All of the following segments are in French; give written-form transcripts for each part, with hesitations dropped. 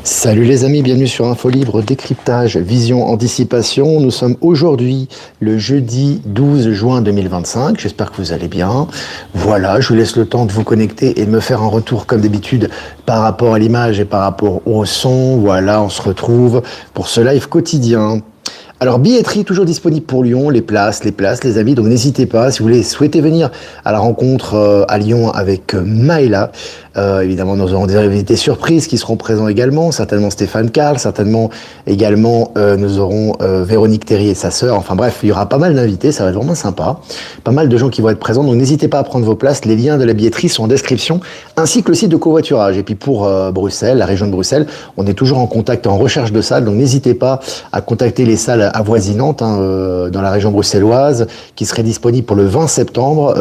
Salut les amis, bienvenue sur Info Libre, décryptage, vision, anticipation. Nous sommes aujourd'hui le jeudi 12 juin 2025. J'espère que vous allez bien. Voilà, je vous laisse le temps de vous connecter et de me faire un retour comme d'habitude par rapport à l'image et par rapport au son. Voilà, on se retrouve pour ce live quotidien. Alors, billetterie toujours disponible pour Lyon, les places, les amis. Donc, n'hésitez pas, si vous voulez souhaiter venir à la rencontre à Lyon avec Maëla. Évidemment, nous aurons des invités surprises qui seront présents également. Certainement Stéphane Carl, certainement également nous aurons Véronique Théry et sa sœur. Enfin bref, il y aura pas mal d'invités, ça va être vraiment sympa. Pas mal de gens qui vont être présents. Donc, n'hésitez pas à prendre vos places. Les liens de la billetterie sont en description, ainsi que le site de covoiturage. Et puis, pour Bruxelles, la région de Bruxelles, on est toujours en contact, en recherche de salles. Donc, n'hésitez pas à contacter les salles avoisinantes dans la région bruxelloise qui seraient disponibles pour le 20 septembre,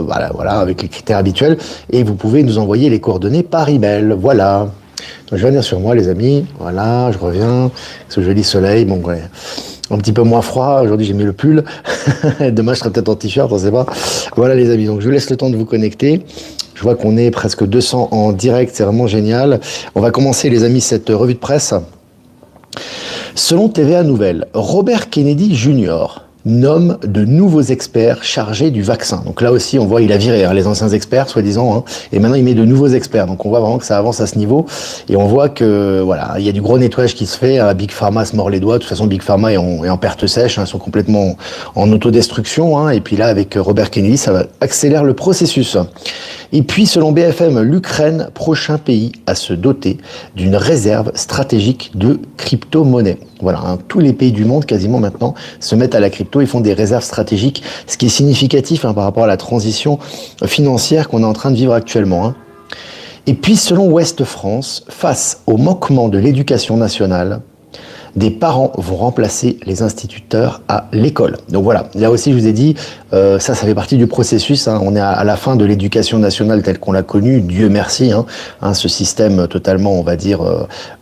voilà, avec les critères habituels, et vous pouvez nous envoyer les coordonnées par email, voilà. Donc, je vais venir sur moi les amis, voilà, je reviens, ce joli soleil, bon ouais, un petit peu moins froid, aujourd'hui j'ai mis le pull, demain je serai peut-être en t-shirt, on sait pas, voilà les amis, donc je vous laisse le temps de vous connecter. Je vois qu'on est presque 200 en direct, c'est vraiment génial. On va commencer les amis cette revue de presse. Selon TVA Nouvelles, Robert Kennedy Jr. nomme de nouveaux experts chargés du vaccin. Donc là aussi, on voit, il a viré les anciens experts, soi-disant, et maintenant il met de nouveaux experts. Donc on voit vraiment que ça avance à ce niveau, et on voit que voilà, il y a du gros nettoyage qui se fait. Big Pharma se mord les doigts. De toute façon, Big Pharma est en perte sèche, ils sont complètement en autodestruction. Et puis là, avec Robert Kennedy, ça va accélérer le processus. Et puis, selon BFM, l'Ukraine, prochain pays à se doter d'une réserve stratégique de crypto-monnaie. Voilà, tous les pays du monde, quasiment maintenant, se mettent à la crypto, ils font des réserves stratégiques, ce qui est significatif par rapport à la transition financière qu'on est en train de vivre actuellement. Et puis, selon Ouest France, face au manquement de l'éducation nationale, des parents vont remplacer les instituteurs à l'école. Donc voilà, là aussi je vous ai dit, ça fait partie du processus. On est à la fin de l'éducation nationale telle qu'on l'a connue, Dieu merci. Ce système totalement, on va dire,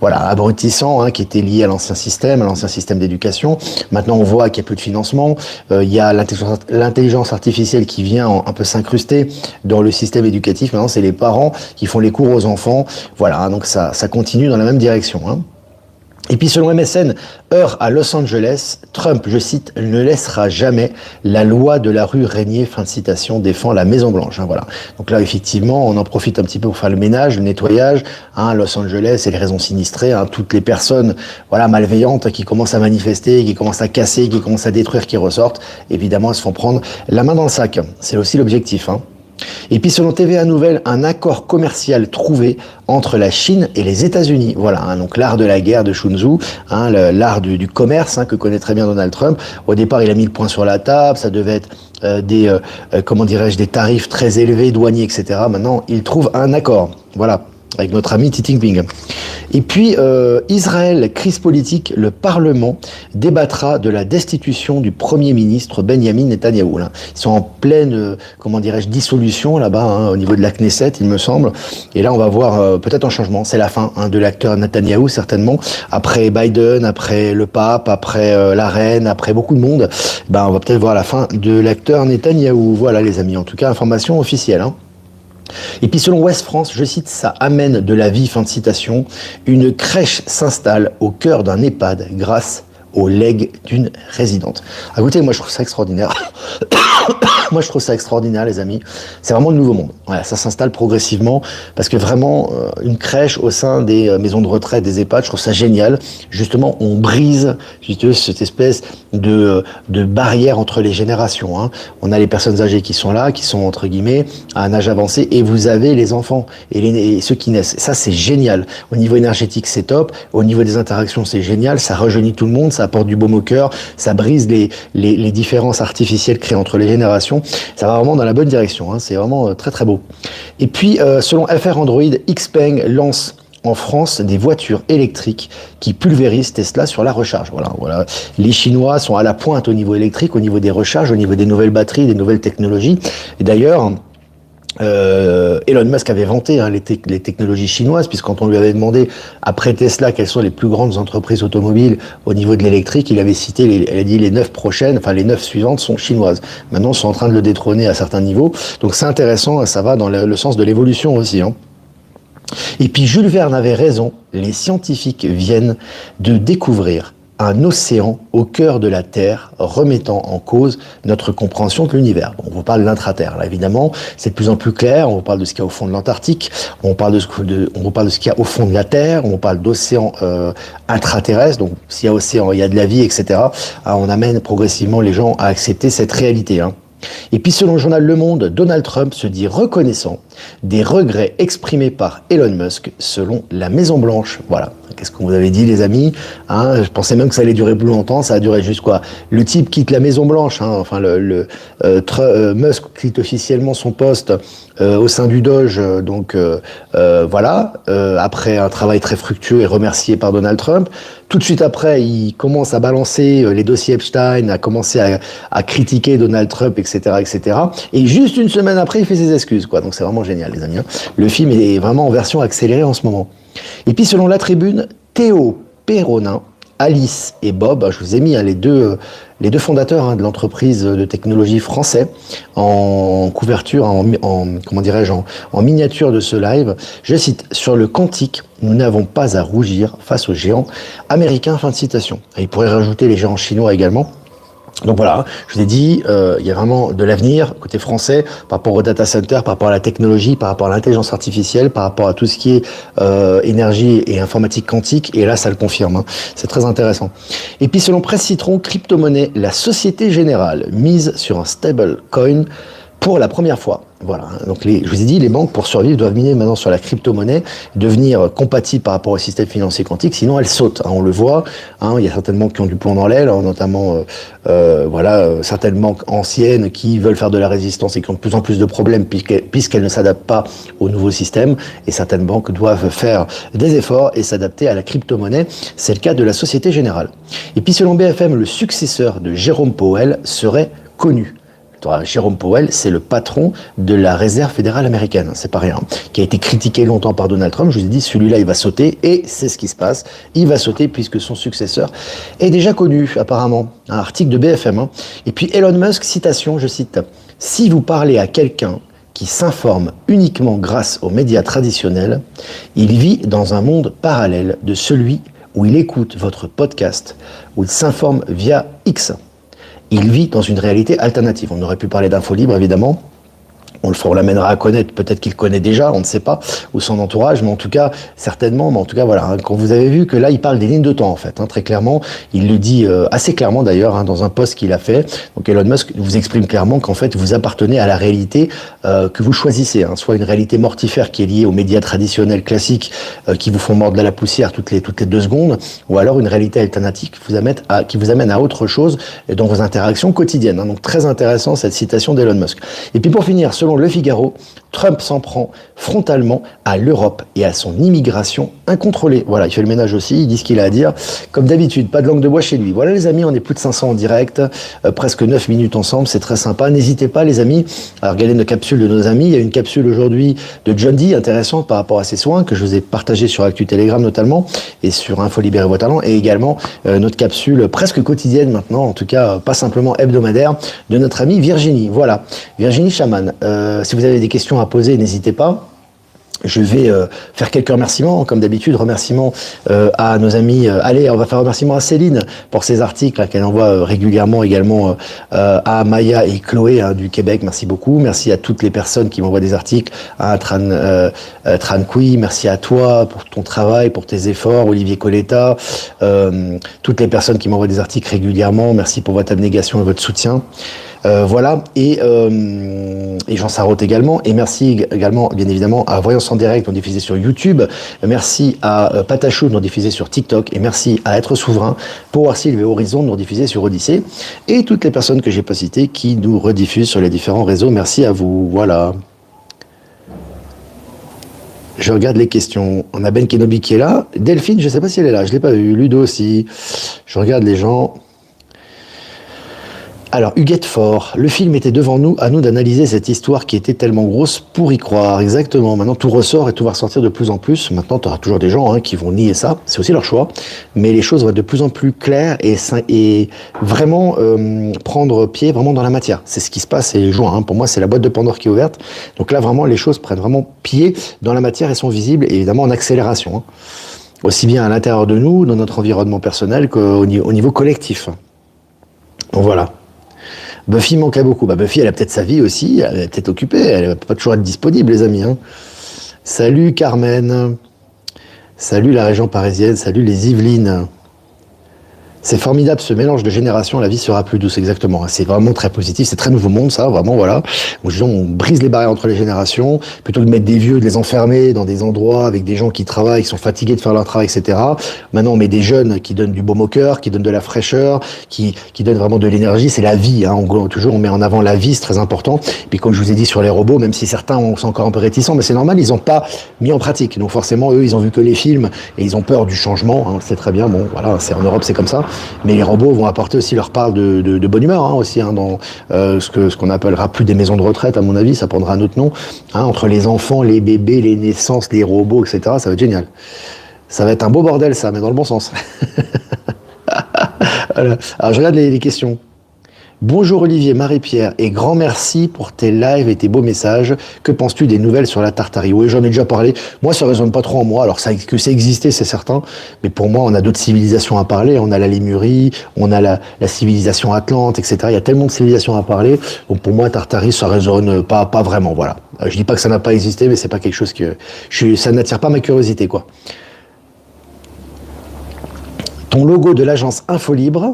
abrutissant, qui était lié à l'ancien système d'éducation. Maintenant on voit qu'il n'y a plus de financement. Il y a l'intelligence artificielle qui vient un peu s'incruster dans le système éducatif. Maintenant c'est les parents qui font les cours aux enfants. Voilà, donc ça continue dans la même direction. Et puis selon MSN, heure à Los Angeles, Trump, je cite, ne laissera jamais la loi de la rue régner, fin de citation, défend la Maison Blanche. Voilà. Donc là, effectivement, on en profite un petit peu pour faire le ménage, le nettoyage. Los Angeles et les raisons sinistrées, toutes les personnes malveillantes qui commencent à manifester, qui commencent à casser, qui commencent à détruire, qui ressortent, évidemment, elles se font prendre la main dans le sac. C'est aussi l'objectif. Et puis selon TVA Nouvelles, un accord commercial trouvé entre la Chine et les États-Unis. Voilà, donc l'art de la guerre de Sun Tzu, l'art du commerce que connaît très bien Donald Trump. Au départ, il a mis le point sur la table, ça devait être des tarifs très élevés, douaniers, etc. Maintenant, il trouve un accord. Voilà, avec notre ami Xi Jinping. Et puis, Israël, crise politique, le Parlement débattra de la destitution du Premier ministre Benjamin Netanyahou. Ils sont en pleine, dissolution là-bas, au niveau de la Knesset, il me semble. Et là, on va voir peut-être un changement. C'est la fin de l'acteur Netanyahou, certainement. Après Biden, après le pape, après la reine, après beaucoup de monde, on va peut-être voir la fin de l'acteur Netanyahou. Voilà, les amis. En tout cas, information officielle. Et puis selon Ouest France, je cite, ça amène de la vie, fin de citation, une crèche s'installe au cœur d'un EHPAD grâce au legs d'une résidente. Écoutez, moi je trouve ça extraordinaire. Moi je trouve ça extraordinaire les amis. C'est vraiment le nouveau monde. Voilà, ça s'installe progressivement parce que vraiment une crèche au sein des maisons de retraite, des EHPAD, je trouve ça génial. Justement, on brise cette espèce de barrière entre les générations. On a les personnes âgées qui sont là, qui sont entre guillemets à un âge avancé, et vous avez les enfants et ceux qui naissent. Ça c'est génial. Au niveau énergétique c'est top. Au niveau des interactions c'est génial. Ça rajeunit tout le monde. Ça apporte du baume au cœur, ça brise les différences artificielles créées entre les générations. Ça va vraiment dans la bonne direction. C'est vraiment très très beau. Et puis, selon FR Android, Xpeng lance en France des voitures électriques qui pulvérisent Tesla sur la recharge. Voilà. Les Chinois sont à la pointe au niveau électrique, au niveau des recharges, au niveau des nouvelles batteries, des nouvelles technologies. Et d'ailleurs, Elon Musk avait vanté les technologies chinoises, puisque quand on lui avait demandé après Tesla quelles sont les plus grandes entreprises automobiles au niveau de l'électrique, il avait cité, il a dit les 9 prochaines, enfin les 9 suivantes sont chinoises. Maintenant, ils sont en train de le détrôner à certains niveaux. Donc c'est intéressant, ça va dans le sens de l'évolution aussi. Et puis Jules Verne avait raison, les scientifiques viennent de découvrir un océan au cœur de la Terre, remettant en cause notre compréhension de l'univers. Bon, on vous parle de l'intraterre, là, évidemment, c'est de plus en plus clair, on vous parle de ce qu'il y a au fond de l'Antarctique, on vous parle de ce qu'il y a au fond de la Terre, on parle d'océan intraterrestre, donc s'il y a océan, il y a de la vie, etc. On amène progressivement les gens à accepter cette réalité, hein. Et puis selon le journal Le Monde, Donald Trump se dit reconnaissant des regrets exprimés par Elon Musk selon la Maison Blanche. Voilà. Qu'est-ce qu'on vous avait dit, les amis, hein? Je pensais même que ça allait durer plus longtemps, ça a duré juste quoi. Le type quitte la Maison Blanche, hein. Enfin Musk quitte officiellement son poste au sein du Doge, voilà, après un travail très fructueux et remercié par Donald Trump. Tout de suite après, il commence à balancer les dossiers Epstein, à commencer à critiquer Donald Trump, etc., etc. Et juste une semaine après, il fait ses excuses, quoi. Donc c'est vraiment génial, les amis, hein. Le film est vraiment en version accélérée en ce moment. Et puis selon la Tribune, Théo Perronin, Alice et Bob, je vous ai mis les deux fondateurs de l'entreprise de technologie français en couverture, en miniature de ce live. Je cite, sur le quantique, nous n'avons pas à rougir face aux géants américains, fin de citation. Et il pourrait rajouter les géants chinois également. Donc voilà, je vous ai dit, il y a vraiment de l'avenir côté français par rapport au data center, par rapport à la technologie, par rapport à l'intelligence artificielle, par rapport à tout ce qui est énergie et informatique quantique. Et là, ça le confirme, hein. C'est très intéressant. Et puis selon Presse Citron, crypto-monnaie, la Société Générale mise sur un stablecoin pour la première fois. Voilà. Donc je vous ai dit, les banques, pour survivre, doivent miner maintenant sur la crypto-monnaie, devenir compatibles par rapport au système financier quantique, sinon elles sautent, hein, on le voit, hein. Il y a certaines banques qui ont du plomb dans l'aile, hein, notamment certaines banques anciennes qui veulent faire de la résistance et qui ont de plus en plus de problèmes puisqu'elles ne s'adaptent pas au nouveau système, et certaines banques doivent faire des efforts et s'adapter à la crypto-monnaie. C'est le cas de la Société Générale. Et puis selon BFM, le successeur de Jérôme Powell serait connu. Jérôme Powell, c'est le patron de la Réserve fédérale américaine, c'est pas rien, qui a été critiqué longtemps par Donald Trump. Je vous ai dit, celui-là, il va sauter, et c'est ce qui se passe. Il va sauter puisque son successeur est déjà connu, apparemment. Un article de BFM, hein. Et puis Elon Musk, citation, je cite, « Si vous parlez à quelqu'un qui s'informe uniquement grâce aux médias traditionnels, il vit dans un monde parallèle de celui où il écoute votre podcast, où il s'informe via X. Il vit dans une réalité alternative. On aurait pu parler d'Infolibre, évidemment. On l'amènera à connaître, peut-être qu'il connaît déjà, on ne sait pas, ou son entourage, mais en tout cas, certainement, mais en tout cas, voilà, hein, quand vous avez vu que là, il parle des lignes de temps, en fait, hein, très clairement, il le dit assez clairement d'ailleurs, hein, dans un post qu'il a fait. Donc Elon Musk vous exprime clairement qu'en fait, vous appartenez à la réalité que vous choisissez, hein, soit une réalité mortifère qui est liée aux médias traditionnels classiques qui vous font mordre de la poussière toutes les 2 secondes, ou alors une réalité alternative qui vous amène à autre chose dans vos interactions quotidiennes, hein. Donc très intéressant cette citation d'Elon Musk. Et puis pour finir, selon Le Figaro, Trump s'en prend frontalement à l'Europe et à son immigration incontrôlée. Voilà, il fait le ménage aussi, il dit ce qu'il a à dire. Comme d'habitude, pas de langue de bois chez lui. Voilà les amis, on est plus de 500 en direct, presque 9 minutes ensemble, c'est très sympa. N'hésitez pas les amis à regarder nos capsules de nos amis. Il y a une capsule aujourd'hui de John Dee intéressante par rapport à ses soins que je vous ai partagé sur Actu Telegram notamment et sur Info Libérer vos talents, et également notre capsule presque quotidienne maintenant, en tout cas pas simplement hebdomadaire, de notre amie Virginie. Voilà, Virginie Chaman. Si vous avez des questions à poser, n'hésitez pas. Je vais faire quelques remerciements, comme d'habitude, remerciements à nos amis. Allez, on va faire remerciements à Céline pour ses articles qu'elle envoie régulièrement, également à Maya et Chloé du Québec. Merci beaucoup. Merci à toutes les personnes qui m'envoient des articles, à Tranqui, merci à toi pour ton travail, pour tes efforts, Olivier Coletta, toutes les personnes qui m'envoient des articles régulièrement. Merci pour votre abnégation et votre soutien. Voilà, et Jean Sarraute également, et merci également bien évidemment à Voyance en direct, on diffusé sur YouTube, merci à Patachou, nous diffusé sur TikTok, et merci à Être Souverain, Power Sylve et Horizon, nous diffusé sur Odyssée, et toutes les personnes que j'ai pas citées qui nous rediffusent sur les différents réseaux. Merci à vous. Voilà. Je regarde les questions. On a Ben Kenobi qui est là. Delphine, je sais pas si elle est là, je l'ai pas vu. Ludo aussi. Je regarde les gens. Alors, Huguette Fort, le film était devant nous, à nous d'analyser cette histoire qui était tellement grosse pour y croire. Exactement. Maintenant, tout ressort et tout va ressortir de plus en plus. Maintenant, tu auras toujours des gens qui vont nier ça. C'est aussi leur choix. Mais les choses vont être de plus en plus claires et vraiment prendre pied vraiment dans la matière. C'est ce qui se passe et juin. Pour moi, c'est la boîte de Pandore qui est ouverte. Donc là, vraiment, les choses prennent vraiment pied dans la matière et sont visibles, et évidemment en accélération. Aussi bien à l'intérieur de nous, dans notre environnement personnel, qu'au niveau collectif. Donc voilà. Buffy manquait beaucoup. Buffy, elle a peut-être sa vie aussi, elle est peut-être occupée, elle va pas toujours être disponible, les amis. Salut Carmen, salut la région parisienne, salut les Yvelines. C'est formidable ce mélange de générations, la vie sera plus douce, exactement. C'est vraiment très positif, c'est très nouveau monde, ça, vraiment, voilà. Donc, disons, on brise les barrières entre les générations, plutôt que de mettre des vieux, de les enfermer dans des endroits avec des gens qui travaillent, qui sont fatigués de faire leur travail, etc. Maintenant, on met des jeunes qui donnent du baume au cœur, qui donnent de la fraîcheur, qui donnent vraiment de l'énergie, c'est la vie, toujours, on met en avant la vie, c'est très important. Puis, comme je vous ai dit sur les robots, même si certains sont encore un peu réticents, mais c'est normal, ils n'ont pas mis en pratique. Donc, forcément, eux, ils ont vu que les films et ils ont peur du changement, c'est très bien, bon, voilà, c'est en Europe, c'est comme ça. Mais les robots vont apporter aussi leur part de bonne humeur aussi dans ce qu'on appellera plus des maisons de retraite, à mon avis, ça prendra un autre nom. Entre les enfants, les bébés, les naissances, les robots, etc. Ça va être génial. Ça va être un beau bordel, ça, mais dans le bon sens. Voilà. Alors je regarde les questions. Bonjour Olivier, Marie-Pierre, et grand merci pour tes lives et tes beaux messages. Que penses-tu des nouvelles sur la Tartarie? Oui, j'en ai déjà parlé. Moi, ça résonne pas trop en moi. Alors, que ça existait, c'est certain. Mais pour moi, on a d'autres civilisations à parler. On a la Lémurie, on a la civilisation Atlante, etc. Il y a tellement de civilisations à parler. Donc, pour moi, Tartarie, ça résonne pas vraiment, voilà. Je dis pas que ça n'a pas existé, mais c'est pas quelque chose ça n'attire pas ma curiosité, quoi. Ton logo de l'agence Infolibre,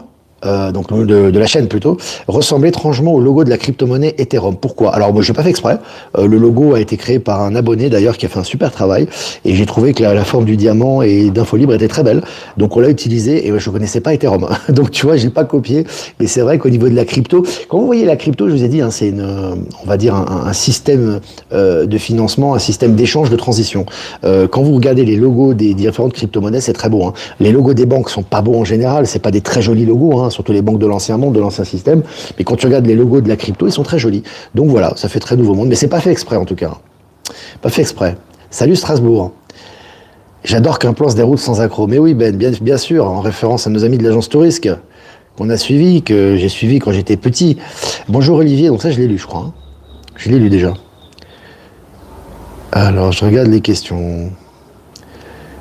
donc de la chaîne plutôt, ressemble étrangement au logo de la crypto-monnaie Ethereum. Pourquoi? Alors moi je n'ai pas fait exprès. Le logo a été créé par un abonné d'ailleurs qui a fait un super travail, et j'ai trouvé que la forme du diamant et d'Infolibre était très belle. Donc on l'a utilisé, et je connaissais pas Ethereum. Donc tu vois, j'ai pas copié. Et c'est vrai qu'au niveau de la crypto, quand vous voyez la crypto, je vous ai dit, c'est on va dire un système de financement, un système d'échange, de transition. Quand vous regardez les logos des différentes crypto-monnaies, c'est très beau. Les logos des banques sont pas beaux en général, c'est pas des très jolis logos, surtout les banques de l'ancien monde, de l'ancien système. Mais quand tu regardes les logos de la crypto, ils sont très jolis. Donc voilà, ça fait très nouveau monde, mais c'est pas fait exprès en tout cas. Pas fait exprès. Salut Strasbourg. J'adore qu'un plan se déroule sans accroc. Mais oui Ben, bien sûr, en référence à nos amis de l'agence Tourisque, qu'on a suivi, que j'ai suivi quand j'étais petit. Bonjour Olivier, donc ça je l'ai lu je crois. Je l'ai lu déjà. Alors je regarde les questions.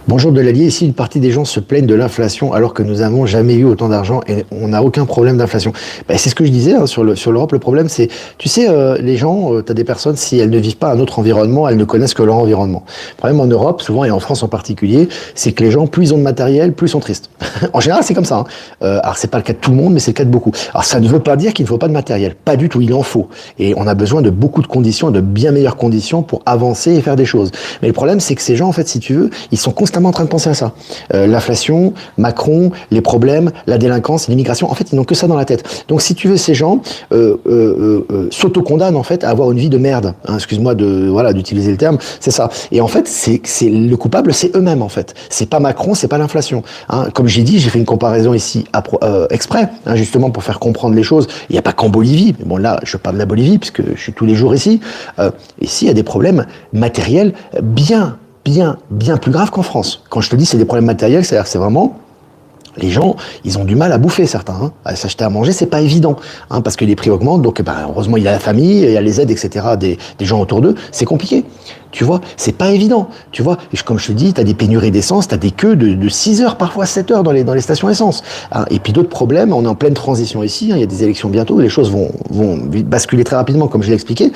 Bonjour Delalier, ici une partie des gens se plaignent de l'inflation alors que nous n'avons jamais eu autant d'argent et on n'a aucun problème d'inflation. C'est ce que je disais sur l'Europe, le problème c'est, tu sais, les gens, tu as des personnes, si elles ne vivent pas un autre environnement, elles ne connaissent que leur environnement. Le problème en Europe, souvent et en France en particulier, c'est que les gens, plus ils ont de matériel, plus ils sont tristes. En général c'est comme ça. Alors c'est pas le cas de tout le monde, mais c'est le cas de beaucoup. Alors ça ne veut pas dire qu'il ne faut pas de matériel, pas du tout, il en faut. Et on a besoin de beaucoup de conditions, de bien meilleures conditions pour avancer et faire des choses. Mais le problème c'est que ces gens, en fait, si tu veux, ils sont constamment en train de penser à ça. L'inflation, Macron, les problèmes, la délinquance, l'immigration, en fait, ils n'ont que ça dans la tête. Donc, si tu veux, ces gens s'auto-condamnent, en fait, à avoir une vie de merde. Excuse-moi d'utiliser le terme, c'est ça. Et en fait, c'est le coupable, c'est eux-mêmes, en fait. C'est pas Macron, c'est pas l'inflation. Comme j'ai dit, j'ai fait une comparaison ici exprès, justement pour faire comprendre les choses. Il n'y a pas qu'en Bolivie, mais bon, là, je parle de la Bolivie, puisque je suis tous les jours ici. Ici, il y a des problèmes matériels bien plus grave qu'en France. Quand je te dis c'est des problèmes matériels, c'est-à-dire que c'est vraiment les gens, ils ont du mal à bouffer certains, à s'acheter à manger, c'est pas évident, parce que les prix augmentent, donc heureusement il y a la famille, il y a les aides, etc. des gens autour d'eux, c'est compliqué. Tu vois, c'est pas évident. Tu vois, et comme je te dis, tu as des pénuries d'essence, tu as des queues de 6 heures, parfois 7 heures dans les stations essence. Et puis d'autres problèmes, on est en pleine transition ici, il y a des élections bientôt, les choses vont basculer très rapidement, comme je l'ai expliqué.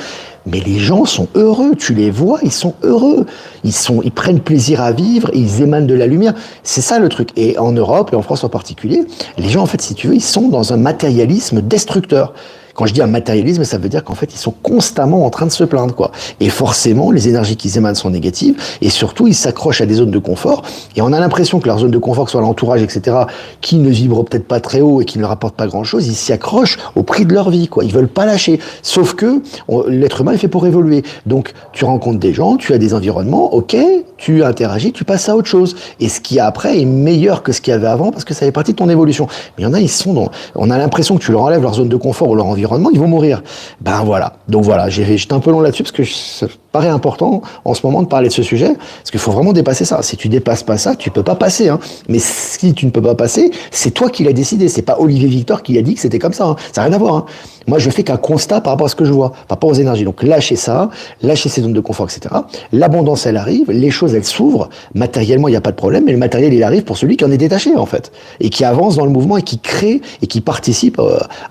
Mais les gens sont heureux, tu les vois, ils sont heureux. Ils prennent plaisir à vivre, ils émanent de la lumière. C'est ça le truc. Et en Europe, et en France en particulier, les gens, en fait, si tu veux, ils sont dans un matérialisme destructeur. Quand je dis un matérialisme, ça veut dire qu'en fait, ils sont constamment en train de se plaindre, quoi. Et forcément, les énergies qui émanent sont négatives, et surtout, ils s'accrochent à des zones de confort, et on a l'impression que leur zone de confort, que ce soit l'entourage, etc., qui ne vibre peut-être pas très haut et qui ne leur apporte pas grand-chose, ils s'y accrochent au prix de leur vie, quoi. Ils veulent pas lâcher. Sauf que l'être humain est fait pour évoluer. Donc, tu rencontres des gens, tu as des environnements, ok, tu interagis, tu passes à autre chose. Et ce qu'il y a après est meilleur que ce qu'il y avait avant parce que ça fait partie de ton évolution. Mais il y en a, ils sont dans, on a l'impression que tu leur enlèves leur zone de confort ou leur environnement, ils vont mourir. Ben voilà. Donc voilà, j'étais un peu long là-dessus parce que ça paraît important en ce moment de parler de ce sujet parce qu'il faut vraiment dépasser ça. Si tu dépasses pas ça, tu peux pas passer, hein. Mais si tu ne peux pas passer, c'est toi qui l'as décidé. C'est pas Olivier Victor qui a dit que c'était comme ça, hein. Ça n'a rien à voir, hein. Moi, je fais qu'un constat par rapport à ce que je vois, par rapport aux énergies. Donc, lâchez ça, lâchez ces zones de confort, etc. L'abondance, elle arrive, les choses, elles s'ouvrent. Matériellement, il n'y a pas de problème, mais le matériel, il arrive pour celui qui en est détaché, en fait. Et qui avance dans le mouvement et qui crée et qui participe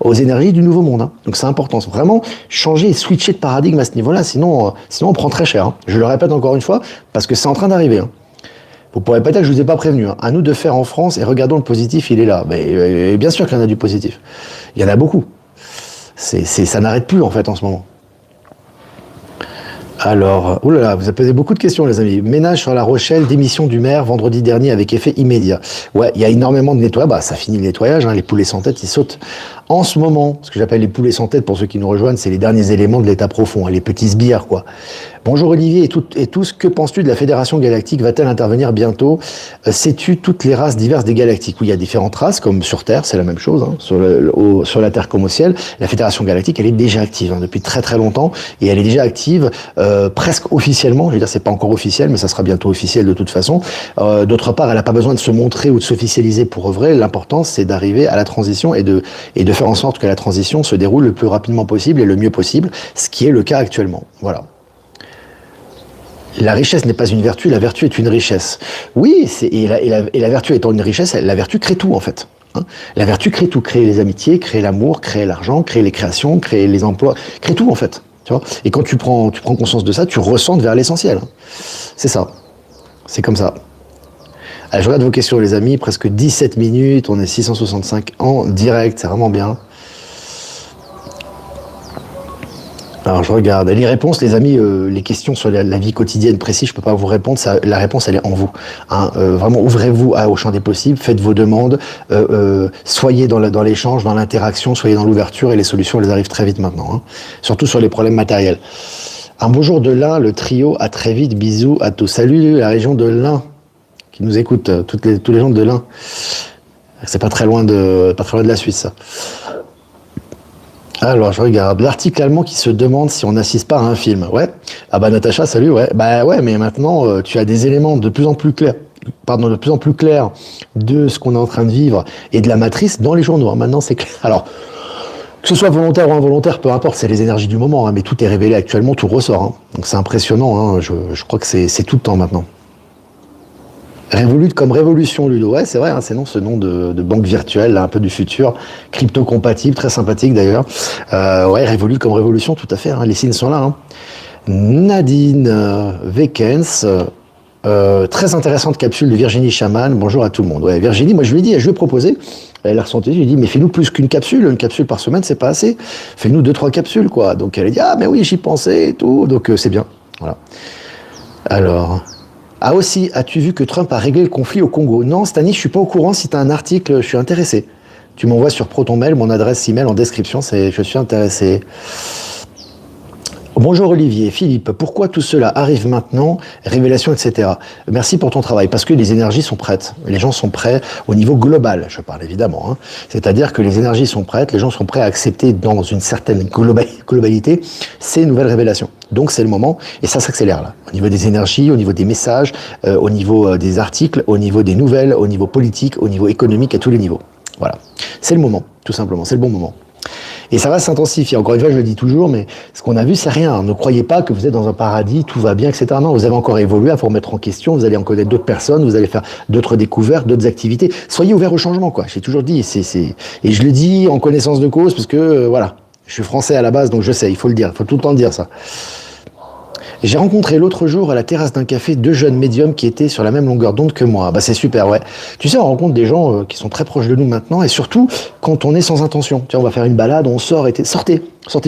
aux énergies du nouveau monde, hein. Donc, c'est important. C'est vraiment changer et switcher de paradigme à ce niveau-là. Sinon, on prend très cher, hein. Je le répète encore une fois, parce que c'est en train d'arriver, hein. Vous pourrez pas dire que je vous ai pas prévenu, hein. À nous de faire en France et regardons le positif, il est là. Mais bien sûr qu'il y en a du positif. Il y en a beaucoup. Ça n'arrête plus en fait en ce moment. Alors, oulala, vous avez posé beaucoup de questions les amis. Ménage sur La Rochelle, démission du maire vendredi dernier avec effet immédiat. Ouais, il y a énormément de nettoyage, bah ça finit le nettoyage, hein. Les poulets sans tête, ils sautent. En ce moment, ce que j'appelle les poulets sans tête, pour ceux qui nous rejoignent, c'est les derniers éléments de l'état profond, hein, les petits sbires, quoi. Bonjour Olivier et tous, que penses-tu de la Fédération Galactique? Va-t-elle intervenir bientôt? Sais-tu toutes les races diverses des galactiques? Oui, il y a différentes races, comme sur Terre, c'est la même chose, hein, sur la Terre comme au ciel. La Fédération Galactique, elle est déjà active, hein, depuis très très longtemps, et elle est déjà active presque officiellement. Je veux dire, c'est pas encore officiel, mais ça sera bientôt officiel de toute façon. D'autre part, elle n'a pas besoin de se montrer ou de s'officialiser pour œuvrer. L'important, c'est d'arriver à la transition et de faire en sorte que la transition se déroule le plus rapidement possible et le mieux possible, ce qui est le cas actuellement. Voilà. La richesse n'est pas une vertu, la vertu est une richesse. Oui, et la vertu étant une richesse, la vertu crée tout en fait. Hein, la vertu crée tout, crée les amitiés, crée l'amour, crée l'argent, crée les créations, crée les emplois, crée tout en fait. Tu vois, et quand tu prends conscience de ça, tu ressentes vers l'essentiel. C'est ça. C'est comme ça. Allez, je regarde vos questions les amis, presque 17 minutes, on est 665 en direct, c'est vraiment bien. Alors je regarde. Et les réponses, les amis, les questions sur la vie quotidienne précise, je peux pas vous répondre. Ça, la réponse, elle est en vous. Hein, vraiment, ouvrez-vous au champ des possibles, faites vos demandes, soyez dans l'échange, dans l'interaction, soyez dans l'ouverture et les solutions, elles arrivent très vite maintenant. Hein, surtout sur les problèmes matériels. Un beau jour de l'Ain, le trio, à très vite, bisous à tous. Salut la région de l'Ain qui nous écoute, tous les gens de l'Ain. C'est pas très loin de la Suisse, ça. Alors, je regarde. L'article allemand qui se demande si on n'assiste pas à un film. Ouais. Ah bah, Natacha, salut, ouais. Bah ouais, mais maintenant, tu as des éléments de plus en plus clairs de ce qu'on est en train de vivre et de la matrice dans les journaux. Maintenant, c'est clair. Alors, que ce soit volontaire ou involontaire, peu importe, c'est les énergies du moment, hein, mais tout est révélé actuellement, tout ressort, hein. Donc c'est impressionnant, hein. Je crois que c'est tout le temps maintenant. Revolut comme révolution, Ludo. Ouais, c'est vrai, hein, c'est ce nom de banque virtuelle, là, un peu du futur, crypto-compatible, très sympathique d'ailleurs. Ouais, Revolut comme révolution, tout à fait, hein, les signes sont là. Hein. Nadine Vekens, très intéressante capsule de Virginie Chaman. Bonjour à tout le monde. Ouais, Virginie, moi je lui ai dit, je lui ai proposé, elle a ressenti, je lui ai dit, mais fais-nous plus qu'une capsule. Une capsule par semaine, c'est pas assez. Fais-nous 2-3 capsules, quoi. Donc elle a dit, ah, mais oui, j'y pensais et tout. Donc c'est bien. Voilà. Alors. Ah aussi, as-tu vu que Trump a réglé le conflit au Congo? Non, Stanis, je suis pas au courant. Si tu as un article, je suis intéressé. Tu m'envoies sur ProtonMail, mon adresse email en description, je suis intéressé. Bonjour Olivier, Philippe, pourquoi tout cela arrive maintenant, révélation, etc. Merci pour ton travail, parce que les énergies sont prêtes, les gens sont prêts au niveau global, je parle évidemment, hein. C'est-à-dire que les énergies sont prêtes, les gens sont prêts à accepter dans une certaine globalité ces nouvelles révélations. Donc c'est le moment, et ça s'accélère là, au niveau des énergies, au niveau des messages, au niveau des articles, au niveau des nouvelles, au niveau politique, au niveau économique, à tous les niveaux. Voilà, c'est le moment, tout simplement, c'est le bon moment. Et ça va s'intensifier. Encore une fois, je le dis toujours, mais ce qu'on a vu, c'est rien. Ne croyez pas que vous êtes dans un paradis, tout va bien, etc. Non, vous avez encore évolué à vous remettre en question, vous allez en connaître d'autres personnes, vous allez faire d'autres découvertes, d'autres activités. Soyez ouverts au changement, quoi. J'ai toujours dit, et je le dis en connaissance de cause, parce que, voilà, je suis français à la base, donc je sais, il faut le dire, il faut tout le temps le dire, ça. J'ai rencontré l'autre jour à la terrasse d'un café deux jeunes médiums qui étaient sur la même longueur d'onde que moi. Bah c'est super, ouais. Tu sais, on rencontre des gens qui sont très proches de nous maintenant, et surtout quand on est sans intention. Tiens, on va faire une balade, on sort, sortez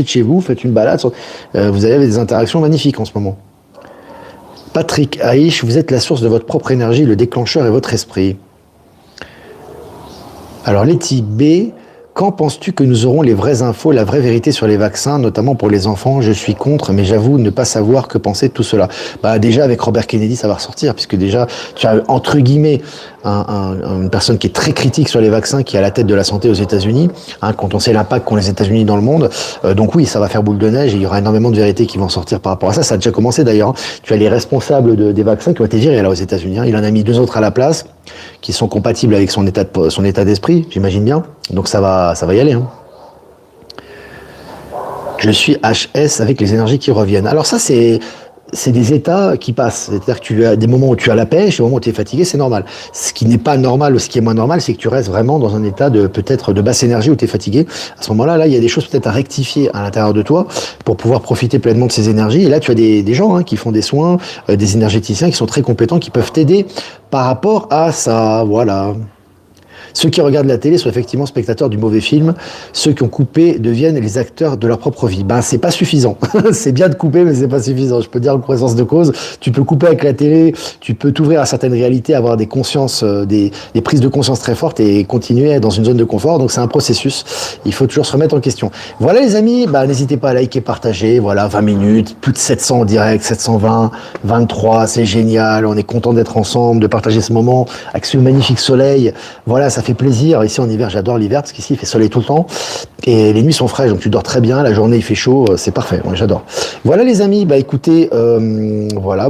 de chez vous, faites une balade. Vous avez des interactions magnifiques en ce moment. Patrick Haïch, vous êtes la source de votre propre énergie, le déclencheur est votre esprit. Alors Letty B, quand penses-tu que nous aurons les vraies infos, la vraie vérité sur les vaccins, notamment pour les enfants? Je suis contre, mais j'avoue ne pas savoir que penser de tout cela. Bah déjà avec Robert Kennedy, ça va ressortir, puisque déjà tu as entre guillemets une personne qui est très critique sur les vaccins, qui est à la tête de la santé aux États-Unis, hein, quand on sait l'impact qu'ont les États-Unis dans le monde. Donc oui, ça va faire boule de neige et il y aura énormément de vérités qui vont sortir par rapport à ça. Ça a déjà commencé d'ailleurs. Hein. Tu as les responsables des vaccins qui ont été virés là aux États-Unis. Hein. Il en a mis deux autres à la place qui sont compatibles avec son état d'esprit, j'imagine bien. Donc ça va y aller. Hein. Je suis HS avec les énergies qui reviennent. Alors ça, c'est des états qui passent. C'est-à-dire que tu as des moments où tu as la pêche, des moments où tu es fatigué, c'est normal. Ce qui n'est pas normal ou ce qui est moins normal, c'est que tu restes vraiment dans un état de peut-être de basse énergie où tu es fatigué. À ce moment-là, il y a des choses peut-être à rectifier à l'intérieur de toi pour pouvoir profiter pleinement de ces énergies. Et là, tu as des gens qui font des soins, des énergéticiens qui sont très compétents, qui peuvent t'aider par rapport à ça. Voilà. Ceux qui regardent la télé sont effectivement spectateurs du mauvais film. Ceux qui ont coupé deviennent les acteurs de leur propre vie. Ben, c'est pas suffisant. C'est bien de couper, mais c'est pas suffisant. Je peux dire en connaissance de cause. Tu peux couper avec la télé, tu peux t'ouvrir à certaines réalités, avoir des consciences, des prises de conscience très fortes et continuer dans une zone de confort. Donc c'est un processus. Il faut toujours se remettre en question. Voilà les amis, ben, n'hésitez pas à liker, partager. Voilà, 20 minutes, plus de 700 en direct, 720, 23, c'est génial. On est content d'être ensemble, de partager ce moment avec ce magnifique soleil. Voilà, ça fait plaisir. Ici en hiver, j'adore l'hiver parce qu'ici il fait soleil tout le temps et les nuits sont fraîches, donc tu dors très bien. La journée il fait chaud, c'est parfait. Moi j'adore. Voilà les amis, bah écoutez,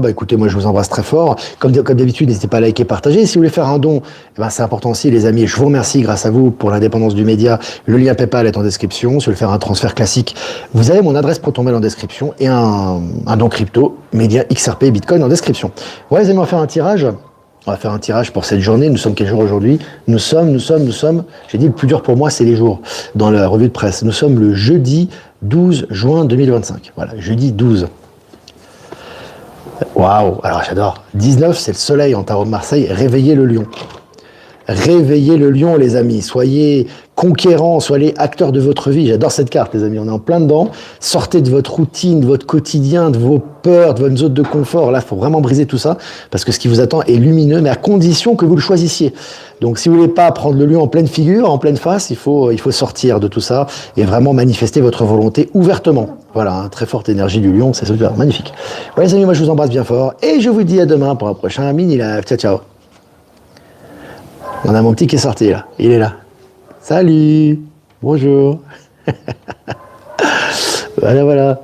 écoutez, moi je vous embrasse très fort. Comme d'habitude, n'hésitez pas à liker, partager. Si vous voulez faire un don, c'est important aussi les amis. Je vous remercie grâce à vous pour l'indépendance du média. Le lien PayPal est en description. Si vous voulez faire un transfert classique, vous avez mon adresse ProtonMail en description et un don crypto, média XRP, Bitcoin en description. Voilà les amis, on va faire un tirage. On va faire un tirage pour cette journée. Nous sommes quel jour aujourd'hui? Nous sommes. J'ai dit le plus dur pour moi, c'est les jours dans la revue de presse. Nous sommes le jeudi 12 juin 2025. Voilà, jeudi 12. Waouh, alors j'adore. 19, c'est le soleil en tarot de Marseille. Réveillez le lion. Réveillez le lion, les amis. Soyez conquérants, soyez acteurs de votre vie. J'adore cette carte, les amis. On est en plein dedans. Sortez de votre routine, de votre quotidien, de vos peurs, de votre zone de confort. Là, il faut vraiment briser tout ça parce que ce qui vous attend est lumineux, mais à condition que vous le choisissiez. Donc, si vous voulez pas prendre le lion en pleine figure, en pleine face, il faut sortir de tout ça et vraiment manifester votre volonté ouvertement. Voilà, hein, très forte énergie du lion, c'est super, magnifique. Voilà, les amis, moi je vous embrasse bien fort et je vous dis à demain pour un prochain mini live. Ciao, ciao. On a mon petit qui est sorti là. Il est là. Salut. Bonjour. Voilà.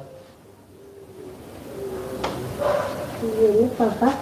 Papa.